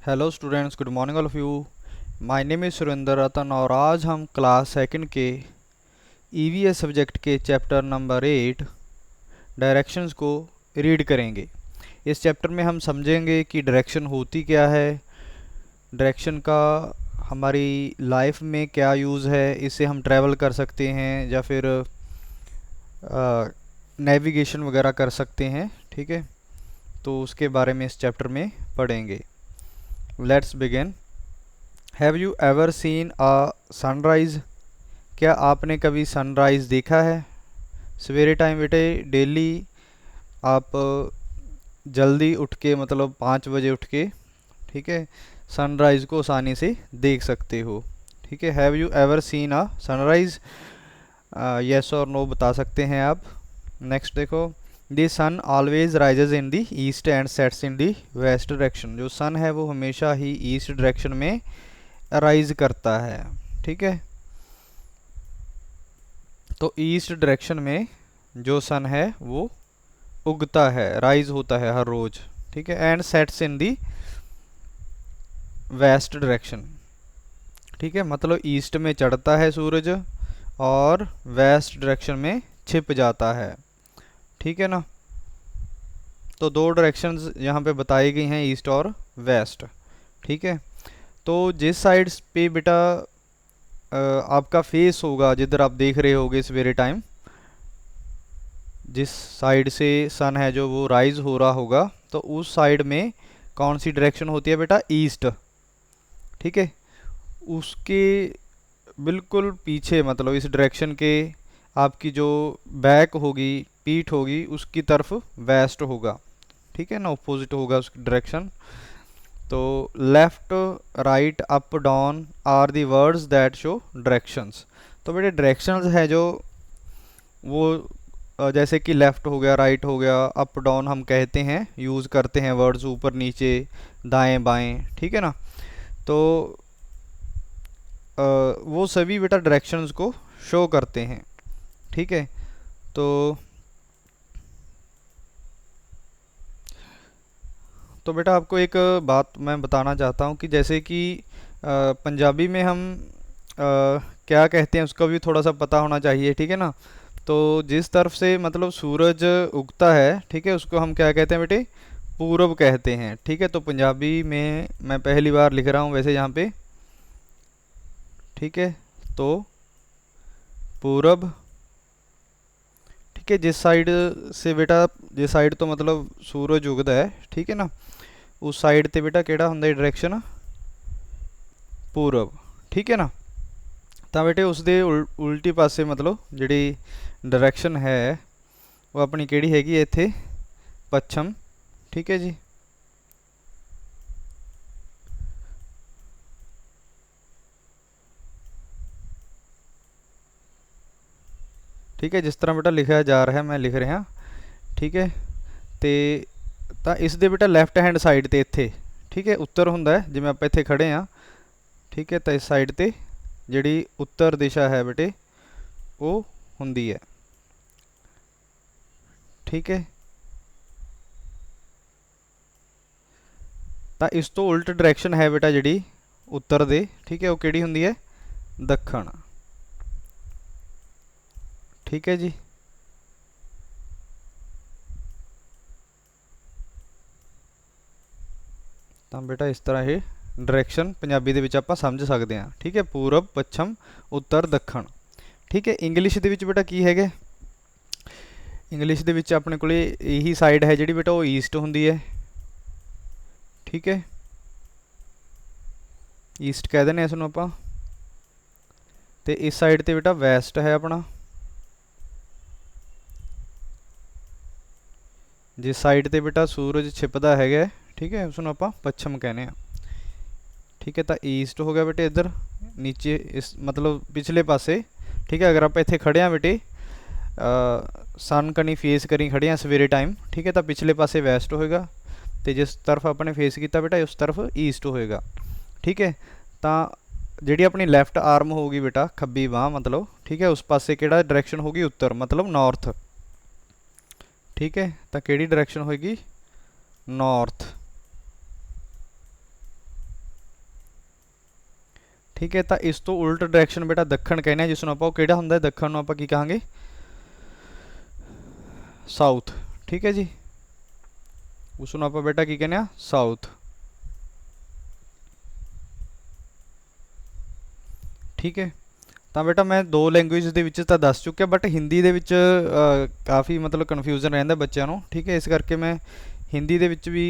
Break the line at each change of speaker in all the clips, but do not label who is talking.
Hello students, good morning all of you. My name is Surendra Ratan और आज हम class second के ईवीएस सब्जेक्ट के चैप्टर नंबर 8 डायरेक्शंस को रीड करेंगे। इस चैप्टर में हम समझेंगे कि डायरेक्शन होती क्या है, डायरेक्शन का हमारी लाइफ में क्या यूज़ है, इससे हम ट्रैवल कर सकते हैं या फिर नेविगेशन वगैरह कर सकते हैं। ठीक है, तो उसके बारे में इस चैप्टर में पढ़ेंगे। Let's begin. Have you ever seen a sunrise? क्या आपने कभी सनराइज़ देखा है? सवेरे टाइम बेटे डेली आप जल्दी उठ के मतलब 5 बजे उठ के, ठीक है, सनराइज़ को आसानी से देख सकते हो। ठीक है, have you ever seen a sunrise? Yes और नो बता सकते हैं आप। नेक्स्ट देखो, the sun always rises in the east and sets in the west direction. जो सन है वो हमेशा ही ईस्ट डायरेक्शन में राइज करता है। ठीक है, तो ईस्ट डायरेक्शन में जो सन है वो उगता है, राइज होता है हर रोज। ठीक है, and sets in the west direction. ठीक है, मतलब ईस्ट में चढ़ता है सूरज और वेस्ट डायरेक्शन में छिप जाता है। ठीक है ना, तो दो डायरेक्शंस यहाँ पे बताई गई हैं, ईस्ट और वेस्ट। ठीक है, तो जिस साइड पे बेटा आपका फेस होगा, जिधर आप देख रहे होगे सवेरे टाइम, जिस साइड से सन है जो वो राइज हो रहा होगा, तो उस साइड में कौन सी डायरेक्शन होती है बेटा? ईस्ट। ठीक है, उसके बिल्कुल पीछे मतलब इस डायरेक्शन के आपकी जो बैक होगी, पीठ होगी, उसकी तरफ वेस्ट होगा। ठीक है ना, अपोजिट होगा उसकी डायरेक्शन। तो left, right, up, down are the words that show directions. तो बेटे डायरेक्शंस है जो वो जैसे कि लेफ़्ट हो गया, राइट हो गया, अप डाउन हम कहते हैं, यूज़ करते हैं वर्ड्स, ऊपर नीचे, दाएं बाएं। ठीक है ना, तो वो सभी बेटा डायरेक्शंस को शो करते हैं। ठीक है, तो बेटा आपको एक बात मैं बताना चाहता हूँ कि जैसे कि पंजाबी में हम क्या कहते हैं उसका भी थोड़ा सा पता होना चाहिए। ठीक है ना, तो जिस तरफ से मतलब सूरज उगता है, ठीक है, उसको हम क्या कहते हैं बेटे? पूरब कहते हैं। ठीक है, तो पंजाबी में मैं पहली बार लिख रहा हूँ वैसे यहाँ पे। ठीक है, तो पूरब। ठीक है, जिस साइड से बेटा, जिस साइड तो मतलब सूरज उगता है, ठीक है ना, उस साइड ते बेटा केड़ा हुंदा डायरेक्शन? पूरब। ठीक है ना, ਤਾਂ बेटे उसके उल्टी पासे मतलब ਜਿਹੜੀ डायरेक्शन है वो अपनी ਕਿਹੜੀ हैगी ਇੱਥੇ? पच्छम। ठीक है जी, ठीक है, जिस तरह बेटा लिखा जा रहा है मैं लिख रहा। ठीक है, ਤੇ ਤਾਂ ਇਸ ਦੇ बेटा ਲੈਫਟ हैंड साइड ਤੇ ਇੱਥੇ, ठीक है, ਉੱਤਰ ਹੁੰਦਾ ਹੈ, ਜਿਵੇਂ ਆਪਾਂ ਇੱਥੇ ਖੜੇ ਆ। ठीक है, ਤਾਂ ਇਸ ਸਾਈਡ ਤੇ ਜਿਹੜੀ ਉੱਤਰ ਦਿਸ਼ਾ ਹੈ बेटे ਉਹ ਹੁੰਦੀ ਹੈ। ठीक है, ਤਾਂ ਇਸ ਤੋਂ ਉਲਟ ਡਾਇਰੈਕਸ਼ਨ ਹੈ बेटा ਜਿਹੜੀ ਉੱਤਰ ਦੇ, ठीक है, ਉਹ ਕਿਹੜੀ ਹੁੰਦੀ ਹੈ? ਦੱਖਣ। ठीक है जी, ਤਾਂ बेटा इस तरह ये डायरेक्शन पंजाबी ਦੇ ਵਿੱਚ ਆਪਾਂ ਸਮਝ ਸਕਦੇ ਹਾਂ। ठीक है, पूरब, पच्छम, उत्तर, ਦੱਖਣ। ठीक है, इंग्लिश ਦੇ ਵਿੱਚ बेटा ਕੀ ਹੈਗੇ? इंग्लिश ਦੇ ਵਿੱਚ ਆਪਣੇ ਕੋਲੇ ਇਹੀ ਸਾਈਡ ਹੈ ਜਿਹੜੀ बेटा ਉਹ ईस्ट ਹੁੰਦੀ है। ठीक है, ईस्ट कह देने इसनों ਆਪਾਂ। ਤੇ ਇਸ ਸਾਈਡ ਤੇ बेटा ਵੈਸਟ ਹੈ ਆਪਣਾ। जिस साइड ਤੇ बेटा सूरज छिपदा हैगा, ठीक है, उसनों ਆਪਾਂ पच्छम कहने। ठीक है, तो ईस्ट हो गया बेटे इधर नीचे, इस मतलब पिछले पासे। ठीक है, अगर आप इतने खड़े हैं बेटे सन कनी फेस करी खड़े हैं सवेरे टाइम, ठीक है, तो पिछले पासे वैस्ट होएगा, तो जिस तरफ अपने फेस किया बेटा उस तरफ ईस्ट होएगा। ठीक है, तो जी अपनी लैफ्ट आर्म होगी बेटा, खब्बी बाँह मतलब, ठीक है, उस पासे केड़ा डायरेक्शन होगी? उत्तर मतलब नॉर्थ। ठीक है, तो केड़ी डायरेक्शन होगी? नॉर्थ। ठीक है। तो इस तो उल्ट डायरैक्शन बेटा दक्षिण कहने हैं, जिसनों आपां किहड़ा हुंदा है दक्षिण नूं आपां की कहांगे साउथ। ठीक है जी, उसनों आपां बेटा की कहने आ साउथ। ठीक है। तो बेटा मैं दो लैंगुएज ਦੇ ਵਿੱਚ ਤਾਂ ਦੱਸ ਚੁੱਕਿਆ, बट हिंदी ਦੇ ਵਿੱਚ काफ़ी मतलब कन्फ्यूजन ਰਹਿੰਦਾ ਬੱਚਿਆਂ ਨੂੰ। ठीक है, इस करके मैं हिंदी ਦੇ ਵਿੱਚ भी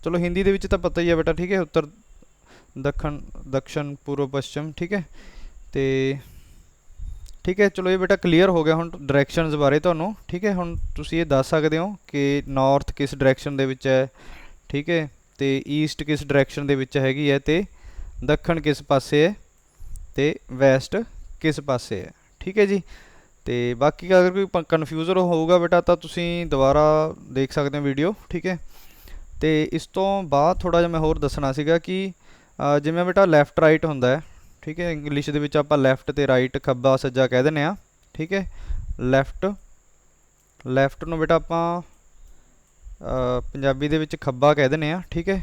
चलो हिंदी ਦੇ ਵਿੱਚ ਤਾਂ पता ही है बेटा। ठीक है, उत्तर दक्षिण दक्षिण पूर्व पश्चिम। ठीक है, तो ठीक है चलो ये बेटा क्लीयर हो गया ਹੁਣ ਡਾਇਰੈਕਸ਼ਨਸ ਬਾਰੇ ਤੁਹਾਨੂੰ। ठीक है, ਹੁਣ ਤੁਸੀਂ ਇਹ ਦੱਸ ਸਕਦੇ ਹੋ ਕਿ ਨਾਰਥ ਕਿਸ ਡਾਇਰੈਕਸ਼ਨ ਦੇ ਵਿੱਚ ਹੈ। ठीक है, ਤੇ ਈਸਟ ਕਿਸ ਡਾਇਰੈਕਸ਼ਨ ਦੇ ਵਿੱਚ ਹੈਗੀ ਹੈ, ਤੇ ਦੱਖਣ ਕਿਸ ਪਾਸੇ ਹੈ, ਤੇ ਵੈਸਟ ਕਿਸ ਪਾਸੇ ਹੈ। ठीक है जी, ਤੇ ਬਾਕੀ ਅਗਰ ਕੋਈ ਕਨਫਿਊਜ਼ਨ ਹੋਊਗਾ ਬੇਟਾ ਤਾਂ ਤੁਸੀਂ ਦੁਬਾਰਾ ਦੇਖ ਸਕਦੇ ਹੋ ਵੀਡੀਓ। ठीक है, ਤੇ ਇਸ ਤੋਂ ਬਾਅਦ ਥੋੜਾ ਜਿਹਾ ਮੈਂ ਹੋਰ ਦੱਸਣਾ ਸੀਗਾ ਕਿ ਜਿਵੇਂ ਬੇਟਾ ਲੈਫਟ ਰਾਈਟ ਹੁੰਦਾ ਹੈ। ठीक है, इंग्लिश ਦੇ ਵਿੱਚ ਆਪਾਂ ਲੈਫਟ ਤੇ ਰਾਈਟ ਖੱਬਾ ਸੱਜਾ ਕਹਿ ਦਿੰਦੇ ਆ। ठीक है, ਲੈਫਟ ਨੂੰ ਬੇਟਾ ਆਪਾਂ ਪੰਜਾਬੀ ਦੇ ਵਿੱਚ ਖੱਬਾ ਕਹਿ ਦਿੰਦੇ ਆ। ठीक है,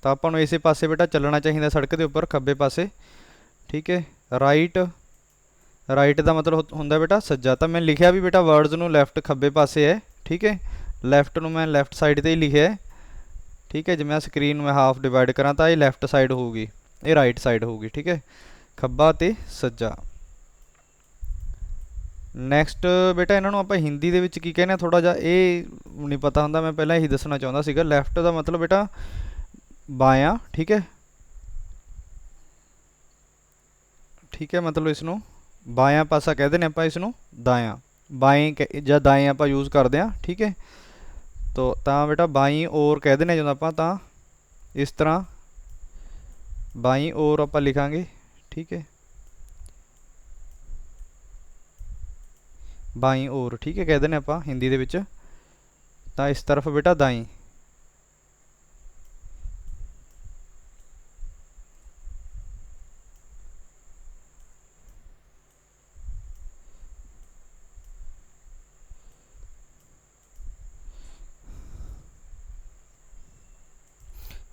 ਤਾਂ ਆਪਾਂ ਨੂੰ ਇਸੇ ਪਾਸੇ ਬੇਟਾ ਚੱਲਣਾ ਚਾਹੀਦਾ ਸੜਕ ਦੇ ਉੱਪਰ, ਖੱਬੇ ਪਾਸੇ। ठीक है, ਰਾਈਟ ਦਾ ਮਤਲਬ ਹੁੰਦਾ ਬੇਟਾ ਸੱਜਾ। ਤਾਂ ਮੈਂ ਲਿਖਿਆ ਵੀ ਬੇਟਾ ਵਰਡਸ ਨੂੰ ਲੈਫਟ ਖੱਬੇ ਪਾਸੇ ਹੈ। ठीक है, ਲੈਫਟ ਨੂੰ ਮੈਂ ਲੈਫਟ ਸਾਈਡ ਤੇ ਹੀ ਲਿਖਿਆ ਹੈ। ठीक है, जिवें मैं स्क्रीन में हाफ डिवाइड करा तो ये लैफ्ट साइड होगी, ये राइट साइड होगी। ठीक है, खब्बा ते सज्जा। नैक्सट बेटा इन्हों आप हिंदी दे विच की कहने थोड़ा जा ये नहीं पता होंदा, मैं पहला यही दसना चाहता सीगा। लैफ्ट का मतलब बेटा बायां। ठीक है, ठीक है, मतलब इसनों बायां पासा कह देने आप, इसनों दायां बाएं या दाएं आप यूज़ करते हैं। ठीक है, तो बेटा बाई ओर कह देने जो आप इस तरह बाई ओर आप लिखांगे। ठीक है, बाई ओर। ठीक है, कह देने आप हिंदी दे विच। तो इस तरफ बेटा दाई।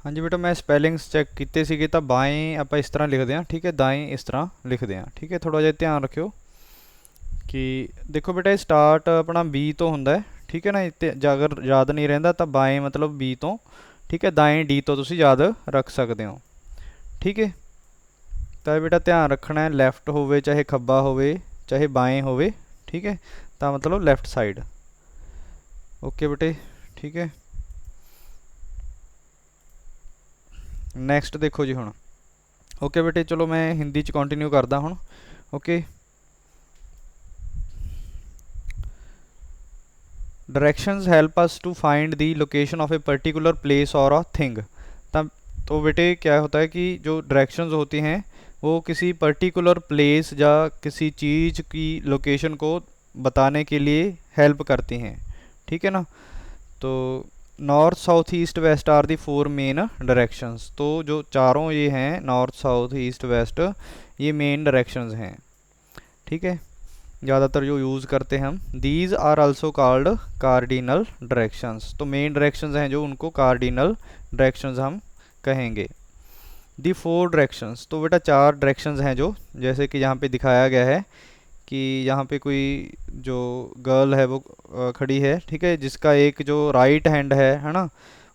हाँ जी बेटा, मैं स्पैलिंग्स चैक किए थे, तो बाएं आप इस तरह लिखते हैं। ठीक है, दाएं इस तरह लिखते हैं। ठीक है, थोड़ा जिहा ध्यान रखियो कि देखो बेटा स्टार्ट अपना बी तो होंदा है। ठीक है ना, जे अगर याद नहीं रहिंदा तो बाएं मतलब बी तो। ठीक है, दाएं डी तो तुसीं याद रख सकते हो। ठीक है, तो बेटा ध्यान रखना है, लैफ्ट होवे चाहे खब्बा होवे चाहे बाएं होवे। ठीक है, तो मतलब लैफ्ट साइड। ओके बेटे। ठीक है, नैक्सट देखो जी हुण। ओके बेटे, चलो मैं हिंदी च कंटिन्यू करदा हुण। Okay, directions help us to find the location of a particular place और अ थिंग। तो बेटे क्या होता है कि जो डायरेक्शंस होती हैं वो किसी पर्टिकुलर प्लेस या किसी चीज़ की लोकेशन को बताने के लिए हेल्प करती हैं। ठीक है ना, तो north south east west are the 4 main directions. तो जो चारों ये हैं नॉर्थ साउथ ईस्ट वेस्ट, ये मेन डायरेक्शंस हैं। ठीक है, ज़्यादातर जो यूज़ करते हैं हम। These are also called cardinal directions. तो मेन डायरेक्शंस हैं जो, उनको कार्डिनल डायरेक्शंस हम कहेंगे। दी 4 डायरेक्शंस, तो बेटा 4 डायरेक्शंस हैं जो, जैसे कि यहाँ पे दिखाया गया है कि यहाँ पे कोई जो गर्ल है वो खड़ी है। ठीक है, जिसका एक जो राइट हैंड है ना,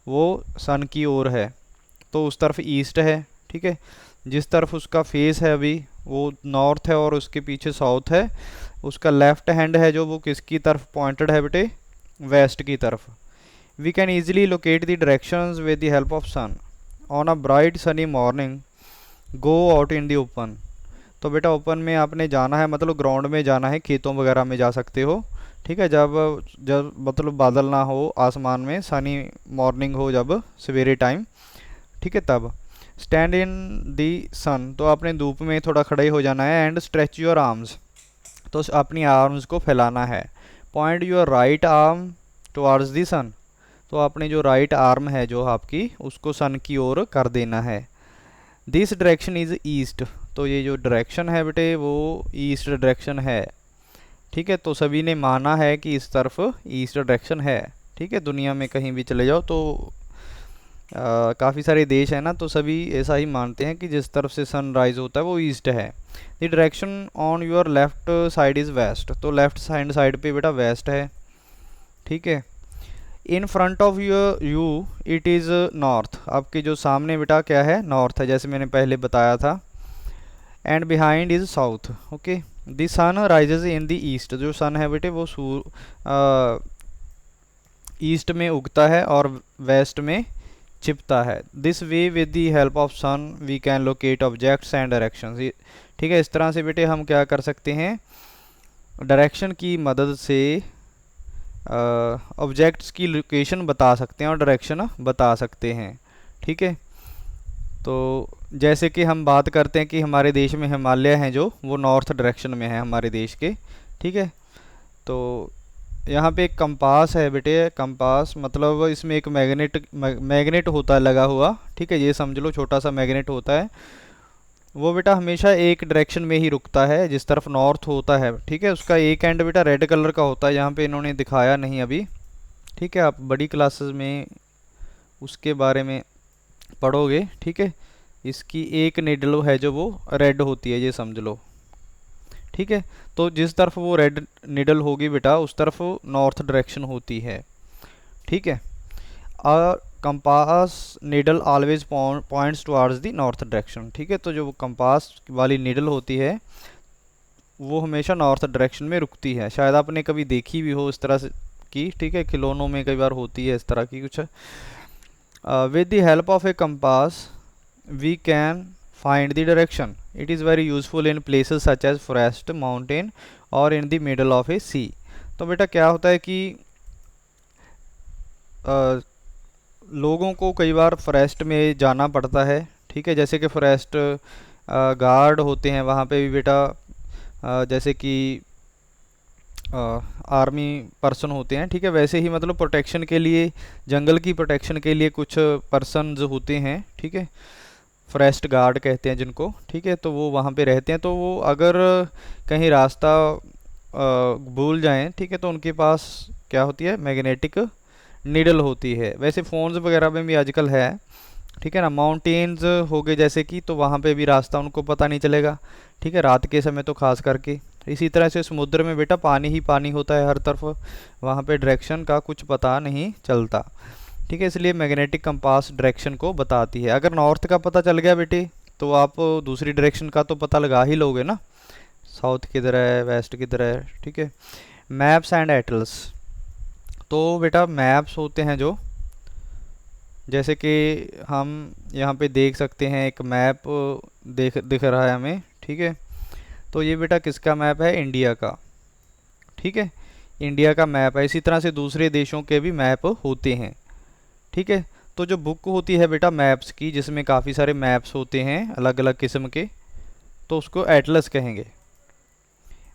वो सन की ओर है, तो उस तरफ ईस्ट है। ठीक है, जिस तरफ उसका फेस है अभी वो नॉर्थ है और उसके पीछे साउथ है। उसका लेफ्ट हैंड है जो, वो किसकी तरफ पॉइंटेड है बेटे, वेस्ट की तरफ। We can easily locate the directions with the help of sun. On a bright sunny morning go out in the open. तो बेटा ओपन में आपने जाना है, मतलब ग्राउंड में जाना है, खेतों वगैरह में जा सकते हो। ठीक है, जब जब मतलब बादल ना हो आसमान में, सनी मॉर्निंग हो जब सवेरे टाइम। ठीक है, तब स्टैंड इन दी सन, तो आपने धूप में थोड़ा खड़े हो जाना है। एंड स्ट्रेच योर आर्म्स, तो अपनी आर्म्स को फैलाना है। Point your right arm towards the sun, तो आपने जो राइट आर्म है जो आपकी, उसको सन की ओर कर देना है। दिस डायरेक्शन इज़ ईस्ट, तो ये जो डायरेक्शन है बेटे वो ईस्ट डायरेक्शन है। ठीक है, तो सभी ने माना है कि इस तरफ ईस्ट डायरेक्शन है। ठीक है, दुनिया में कहीं भी चले जाओ तो काफ़ी सारे देश हैं ना, तो सभी ऐसा ही मानते हैं कि जिस तरफ से सनराइज़ होता है वो ईस्ट है। The direction on your left side is west, तो लेफ्ट हैंड साइड पे बेटा वेस्ट है। ठीक है, in front of you it is north, आपके जो सामने बेटा क्या है, नॉर्थ है, जैसे मैंने पहले बताया था। And behind is south. Okay, the sun rises in the east, जो सन है बेटे वो ईस्ट में उगता है और वेस्ट में छिपता है। This way with the help of sun we can locate objects and directions. ठीक है, इस तरह से बेटे हम क्या कर सकते हैं, डायरेक्शन की मदद से ऑब्जेक्ट्स की लोकेशन बता सकते हैं और डायरेक्शन बता सकते हैं। ठीक है, तो जैसे कि हम बात करते हैं कि हमारे देश में हिमालय हैं जो वो नॉर्थ डायरेक्शन में है हमारे देश के। ठीक है, तो यहाँ पे एक कंपास है बेटे, कंपास मतलब इसमें एक मैग्नेट होता है लगा हुआ। ठीक है, ये समझ लो छोटा सा मैग्नेट होता है, वो बेटा हमेशा एक डायरेक्शन में ही रुकता है जिस तरफ नॉर्थ होता है। ठीक है, उसका एक एंड बेटा रेड कलर का होता है, यहाँ पे इन्होंने दिखाया नहीं अभी। ठीक है, आप बड़ी क्लासेस में उसके बारे में पढ़ोगे। ठीक है, इसकी एक निडल है जो वो रेड होती है, ये समझ लो। ठीक है, तो जिस तरफ वो रेड निडल होगी बेटा उस तरफ नॉर्थ डायरेक्शन होती है। ठीक है, a compass needle always points towards the north direction. ठीक है, तो जो कंपास वाली निडल होती है वो हमेशा नॉर्थ डायरेक्शन में रुकती है। शायद आपने कभी देखी भी हो इस तरह से की। ठीक है, खिलौनों में कई बार होती है इस तरह की कुछ। With the help of a compass we can find the direction. It is very useful in places such as forest, mountain or in the middle of a sea. तो बेटा क्या होता है कि लोगों को कई बार फॉरेस्ट में जाना पड़ता है। ठीक है, जैसे कि फॉरेस्ट गार्ड होते हैं वहाँ पे भी बेटा, जैसे कि आर्मी पर्सन होते हैं। ठीक है, वैसे ही मतलब प्रोटेक्शन के लिए, जंगल की प्रोटेक्शन के लिए कुछ पर्सन्स होते हैं। ठीक है, फॉरेस्ट गार्ड कहते हैं जिनको। ठीक है, तो वो वहाँ पे रहते हैं, तो वो अगर कहीं रास्ता भूल जाएं, ठीक है, तो उनके पास क्या होती है, मैग्नेटिक नीडल होती है। वैसे फ़ोन्स वगैरह में भी आजकल है। ठीक है ना, माउंटेन्स हो गए जैसे कि, तो वहाँ पे भी रास्ता उनको पता नहीं चलेगा। ठीक है, रात के समय तो खास करके। इसी तरह से समुद्र में बेटा पानी ही पानी होता है हर तरफ, वहाँ पे डायरेक्शन का कुछ पता नहीं चलता। ठीक है, इसलिए मैग्नेटिक कंपास डायरेक्शन को बताती है। अगर नॉर्थ का पता चल गया बेटे तो आप दूसरी डायरेक्शन का तो पता लगा ही लोगे ना, साउथ किधर है, वेस्ट किधर है। ठीक है, मैप्स एंड एटल्स, तो बेटा मैप्स होते हैं जो, जैसे कि हम यहाँ पे देख सकते हैं एक मैप दिख रहा है हमें। ठीक है, तो ये बेटा किसका मैप है, इंडिया का। ठीक है, इंडिया का मैप है। इसी तरह से दूसरे देशों के भी मैप होते हैं। ठीक है, तो जो बुक होती है बेटा मैप्स की, जिसमें काफ़ी सारे मैप्स होते हैं अलग अलग किस्म के, तो उसको एटलस कहेंगे।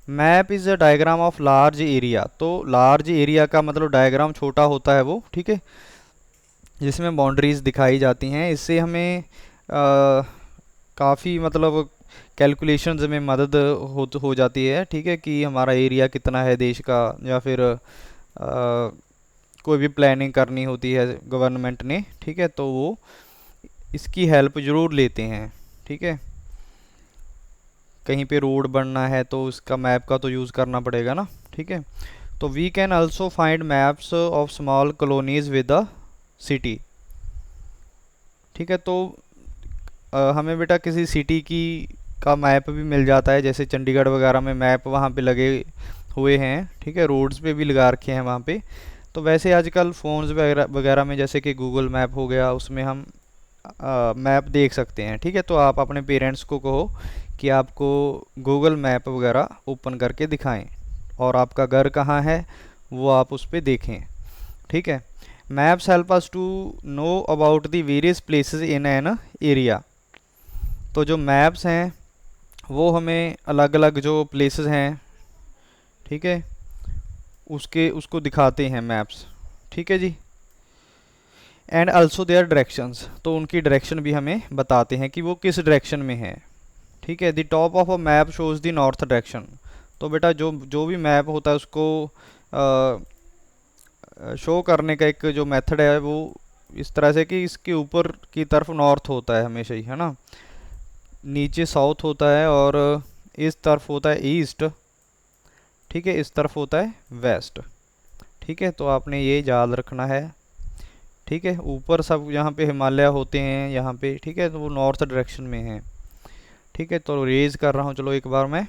Map is a diagram of large area, तो लार्ज एरिया का मतलब डायग्राम छोटा होता है वो। ठीक है, जिसमें बाउंड्रीज दिखाई जाती हैं। इससे हमें काफ़ी मतलब कैलकुलेशंस में मदद हो जाती है। ठीक है, कि हमारा एरिया कितना है देश का, या फिर कोई भी प्लानिंग करनी होती है गवर्नमेंट ने। ठीक है, तो वो इसकी हेल्प ज़रूर लेते हैं। ठीक है, कहीं पे रोड बनना है तो उसका मैप का तो यूज़ करना पड़ेगा ना। ठीक है, तो we can also find maps of small colonies with the city. ठीक है, तो हमें बेटा किसी सिटी की का मैप भी मिल जाता है, जैसे चंडीगढ़ वगैरह में मैप वहाँ पे लगे हुए हैं। ठीक है, रोड्स पे भी लगा रखे हैं वहाँ पे। तो वैसे आजकल फ़ोन्स वगैरह वगैरह में जैसे कि गूगल मैप हो गया, उसमें हम मैप देख सकते हैं। ठीक है, तो आप अपने पेरेंट्स को कहो कि आपको गूगल मैप वगैरह ओपन करके दिखाएं और आपका घर कहाँ है वो आप उस पर देखें। ठीक है, maps help us to know about the various places in an area. तो जो मैप्स हैं वो हमें अलग अलग जो प्लेसेस हैं, ठीक है, उसको दिखाते हैं मैप्स। ठीक है जी, एंड आल्सो देयर डायरेक्शंस, तो उनकी डायरेक्शन भी हमें बताते हैं कि वो किस डायरेक्शन में है। ठीक है, the top of a map shows the north direction. तो बेटा जो जो भी मैप होता है उसको शो करने का एक जो मेथड है वो इस तरह से कि इसके ऊपर की तरफ नॉर्थ होता है हमेशा ही, है ना, नीचे साउथ होता है, और इस तरफ होता है ईस्ट, ठीक है, इस तरफ होता है वेस्ट। ठीक है, तो आपने ये याद रखना है। ठीक है, ऊपर सब यहाँ पे हिमालय होते हैं यहाँ पे, ठीक है, तो वो नॉर्थ डायरेक्शन में है। ठीक है, तो रेज कर रहा हूँ, चलो एक बार मैं।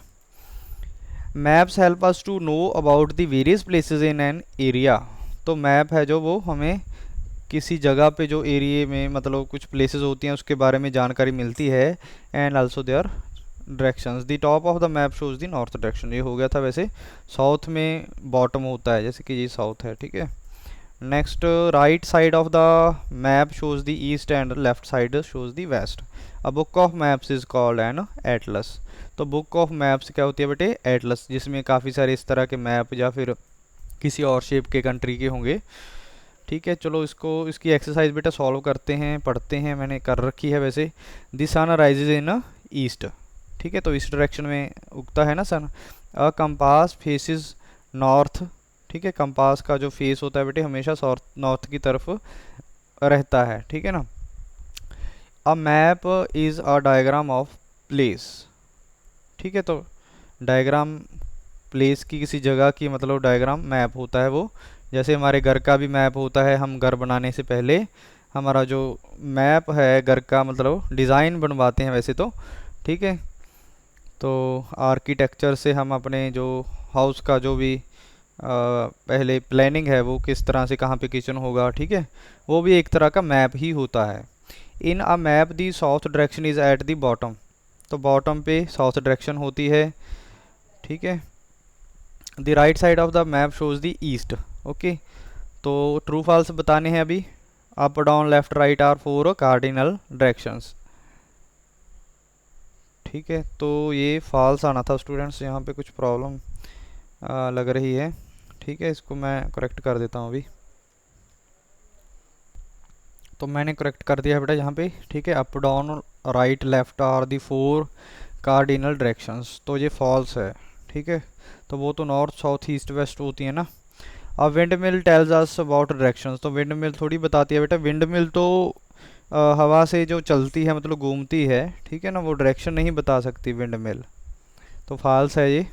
Maps help us to know about the various places in an area. तो मैप है जो वो हमें किसी जगह पे जो एरिया में मतलब कुछ प्लेसेस होती हैं उसके बारे में जानकारी मिलती है। And also their directions, the top of the map shows the north direction. ये हो गया था, वैसे साउथ में बॉटम होता है, जैसे कि ये साउथ है। ठीक है, next, right side of the map shows the east and left side shows the west. A book of maps is called an atlas. तो बुक ऑफ मैप्स क्या होती है बेटे? एटलस, जिसमें काफ़ी सारे इस तरह के मैप या फिर किसी और शेप के कंट्री के होंगे। ठीक है, चलो इसकी एक्सरसाइज बेटा सॉल्व करते हैं, पढ़ते हैं, मैंने कर रखी है वैसे। The sun rises in east. ठीक है, तो ईस्ट डायरेक्शन में उगता है ना sun. A compass faces north. ठीक है, कंपास का जो फेस होता है बेटे हमेशा नॉर्थ की तरफ रहता है। ठीक है ना। A map is a diagram of place. ठीक है, तो डायग्राम प्लेस की, किसी जगह की मतलब डायग्राम मैप होता है वो। जैसे हमारे घर का भी मैप होता है, हम घर बनाने से पहले हमारा जो मैप है घर का मतलब डिज़ाइन बनवाते हैं वैसे तो। ठीक है, तो आर्किटेक्चर से हम अपने जो हाउस का जो भी पहले प्लानिंग है वो किस तरह से कहाँ पे किचन होगा, ठीक है, वो भी एक तरह का मैप ही होता है। In a map the south direction is at the bottom. तो बॉटम पे साउथ डायरेक्शन होती है। ठीक है, the right side of the map shows the east. Okay, तो ट्रू फॉल्स बताने हैं अभी। Up down left right are 4 cardinal directions. ठीक है, तो ये फॉल्स आना था स्टूडेंट्स, यहाँ पे कुछ प्रॉब्लम लग रही है। ठीक है, इसको मैं करेक्ट कर देता हूँ अभी। तो मैंने करेक्ट कर दिया है बेटा यहाँ पे। ठीक है, up down right left are the 4 cardinal directions, तो ये फॉल्स है। ठीक है, तो वो तो नॉर्थ साउथ ईस्ट वेस्ट होती है ना। अब wind mill tells us about directions. तो विंड मिल थोड़ी बताती है बेटा, विंड मिल तो हवा से जो चलती है मतलब घूमती है। ठीक है ना, वो डायरेक्शन नहीं बता सकती विंड मिल, तो फॉल्स है ये।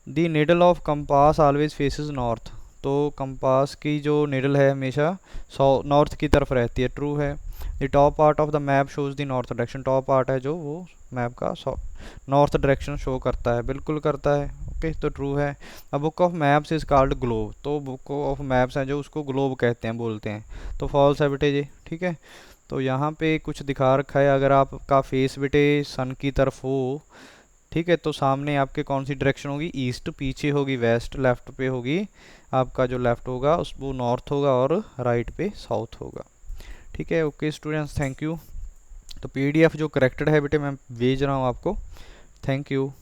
The needle of compass always faces north. तो कंपास की जो निडल है हमेशा नॉर्थ की तरफ रहती है, ट्रू है। The top part of the map shows the north direction. Top part है जो वो मैप का नॉर्थ डायरेक्शन शो करता है, बिल्कुल करता है। ओके, तो ट्रू है। अ book of maps is called globe. तो बुक ऑफ मैप्स हैं जो उसको ग्लोब कहते हैं, बोलते हैं, तो फॉल्स है बेटे जी। ठीक है, तो यहाँ पे कुछ दिखा रखा है, अगर आपका फेस बेटे सन की तरफ हो, ठीक है, तो सामने आपके कौन सी डायरेक्शन होगी? ईस्ट, पीछे होगी वेस्ट, लेफ्ट पे होगी आपका जो लेफ्ट होगा उस वो नॉर्थ होगा, और राइट पे साउथ होगा। ठीक है, ओके स्टूडेंट्स, थैंक यू। तो पीडीएफ जो करेक्टेड है बेटे मैं भेज रहा हूँ आपको। Thank you.